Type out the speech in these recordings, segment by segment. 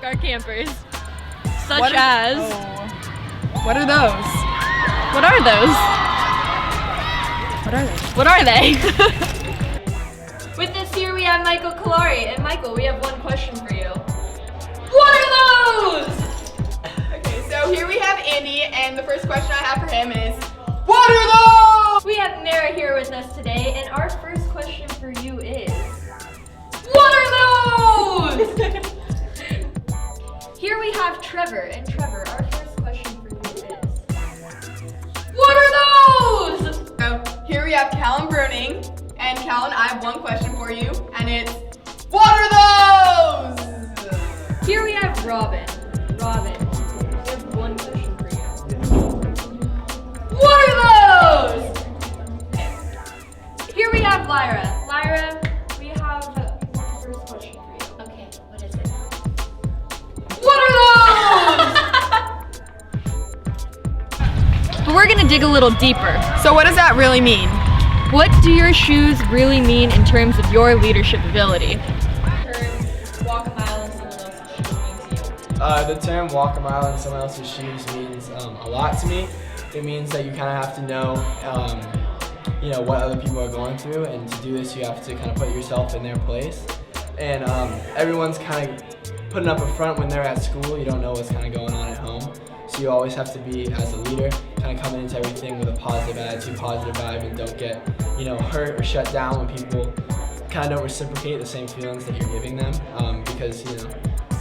our campers, such as... What are those? What are those? What are they? What are they? With us here we have Michael Kalari, and Michael, we have one question for you. What are those? Okay, so here we have Andy, and the first question I have for him is, what are those? We have Nara here with us today, and our first question for you is, what are those? Here we have Trevor, and Trevor, our first question for you is, what are those? So here we have Callan Bruning, and Callan, I have one question for you, and it's, what are those? Here we have Robin. Robin, we have one question for you. What are those? Here we have Lyra. Lyra, we have the first question for you. Okay, what is it? What are those? But we're gonna dig a little deeper. So what does that really mean? What do your shoes really mean in terms of your leadership ability? Walk a mile in someone else's shoes means to you. The term walk a mile in someone else's shoes means a lot to me. It means that you kind of have to know, what other people are going through, and to do this you have to kind of put yourself in their place. And everyone's kind of putting up a front when they're at school. You don't know what's kind of going on at home. So you always have to be, as a leader, kind of coming into everything with a positive attitude, positive vibe, and don't get, hurt or shut down when people kind of don't reciprocate the same feelings that you're giving them, because,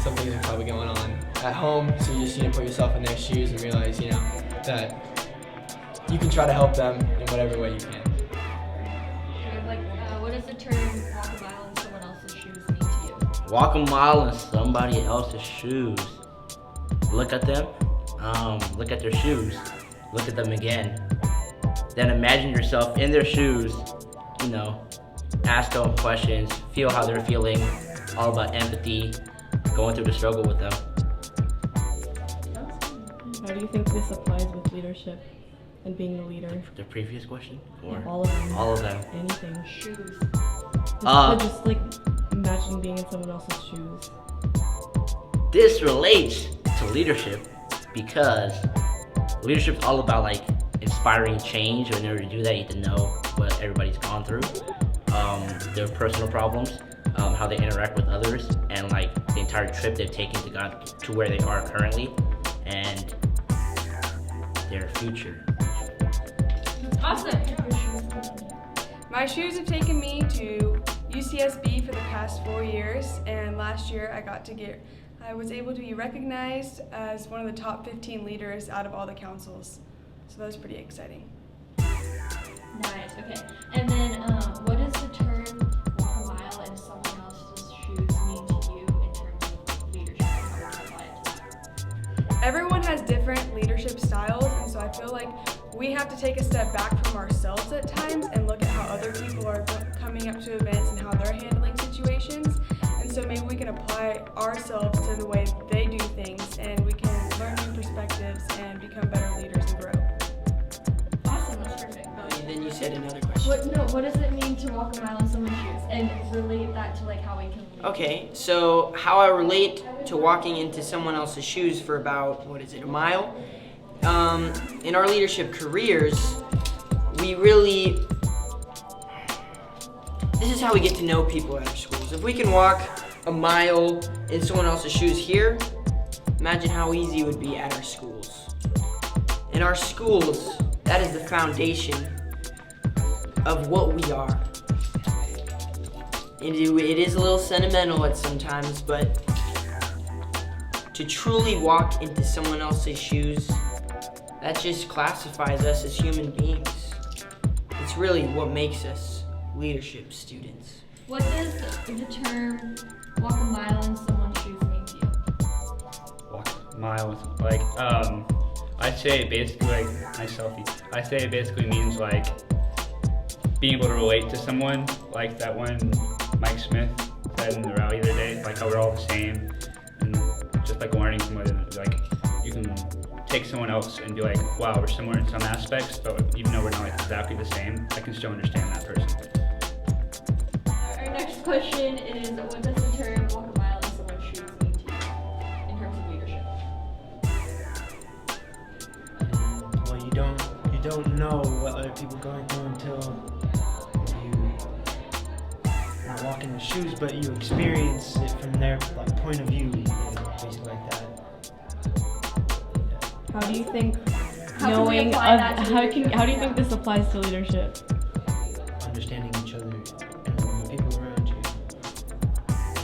some things are probably going on at home, so you just need to put yourself in their shoes and realize, that you can try to help them in whatever way you can. What does the term walk a mile in someone else's shoes mean to you? Walk a mile in somebody else's shoes. Look at them, look at their shoes, look at them again. Then imagine yourself in their shoes, ask them questions, feel how they're feeling, all about empathy, going through the struggle with them. How do you think this applies with leadership and being the leader? The previous question? Or All of them. all of them? Anything. Shoes. Just like imagining being in someone else's shoes. This relates to leadership because leadership's all about inspiring change. In order to do that, you have to know what everybody's gone through, their personal problems, how they interact with others, and the entire trip they've taken to where they are currently, and their future. Awesome. My shoes have taken me to UCSB for the past 4 years, and last year I was able to be recognized as one of the top 15 leaders out of all the councils. So that was pretty exciting. Nice, okay. And then what does the term walk a mile in someone else's shoes mean to you in terms of leadership? How would you apply it to that? Everyone has different leadership styles, and so I feel like we have to take a step back from ourselves at times and look at how other people are coming up to events and how they're handling situations. And so maybe we can apply ourselves to the way they do things, and we can learn new perspectives and become better leaders and grow. Awesome, that's perfect. And then you said another question. What does it mean to walk a mile in someone's shoes? And relate that to how we can lead. Okay, so how I relate to walking into someone else's shoes for about, a mile? In our leadership careers, this is how we get to know people at our schools. If we can walk a mile in someone else's shoes here, imagine how easy it would be at our schools. In our schools, that is the foundation of what we are. It is a little sentimental at sometimes, but to truly walk into someone else's shoes, that just classifies us as human beings. It's really what makes us leadership students. What does the term walk a mile in someone's shoes mean to you? Walk a mile, I say basically I say it basically means being able to relate to someone, like that one Mike Smith said in the rally the other day, how we're all the same, and just learning from you can take someone else and be wow, we're similar in some aspects, but even though we're not exactly the same, I can still understand that person. Our next question is, what does the term walk a mile in someone's shoes mean to you? don't know what other people are going through until you not walk in their shoes, but you experience it from their point of view, basically like that. How do you think How can we apply that to leadership? how do you think this applies to leadership? Understanding each other and the people around you,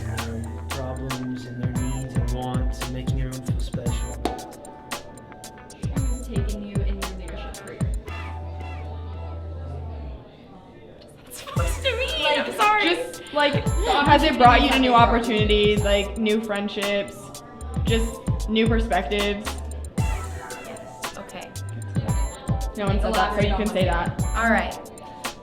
and their problems and their needs and wants, and making everyone feel special. Who's taken you in your leadership career? Supposed to be. Like, I'm sorry. Just like, has it brought you to new opportunities, like new friendships, just new perspectives? Okay. No one said that, so you can say that. All right.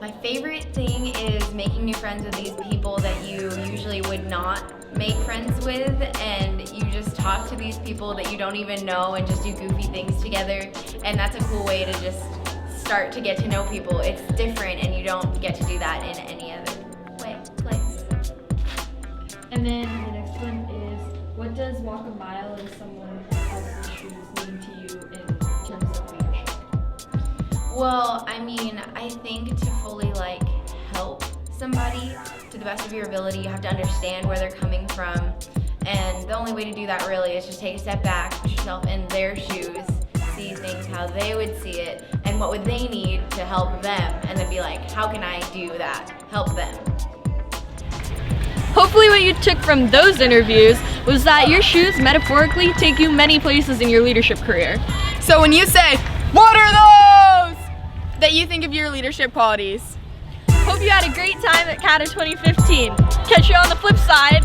My favorite thing is making new friends with these people that you usually would not make friends with, and you just talk to these people that you don't even know and just do goofy things together, and that's a cool way to just start to get to know people. It's different, and you don't get to do that in any other place. And then the next one is, what does walk a mile in someone else's shoes mean to you in terms of leadership? Well, I mean, I think to fully help somebody to the best of your ability, you have to understand where they're coming from. And the only way to do that really is just take a step back, put yourself in their shoes, see things how they would see it, and what would they need to help them, and then be like, how can I do that? Help them. Hopefully what you took from those interviews was that your shoes metaphorically take you many places in your leadership career. So when you say, what are those? That you think of your leadership qualities. Hope you had a great time at CADA 2015. Catch you on the flip side.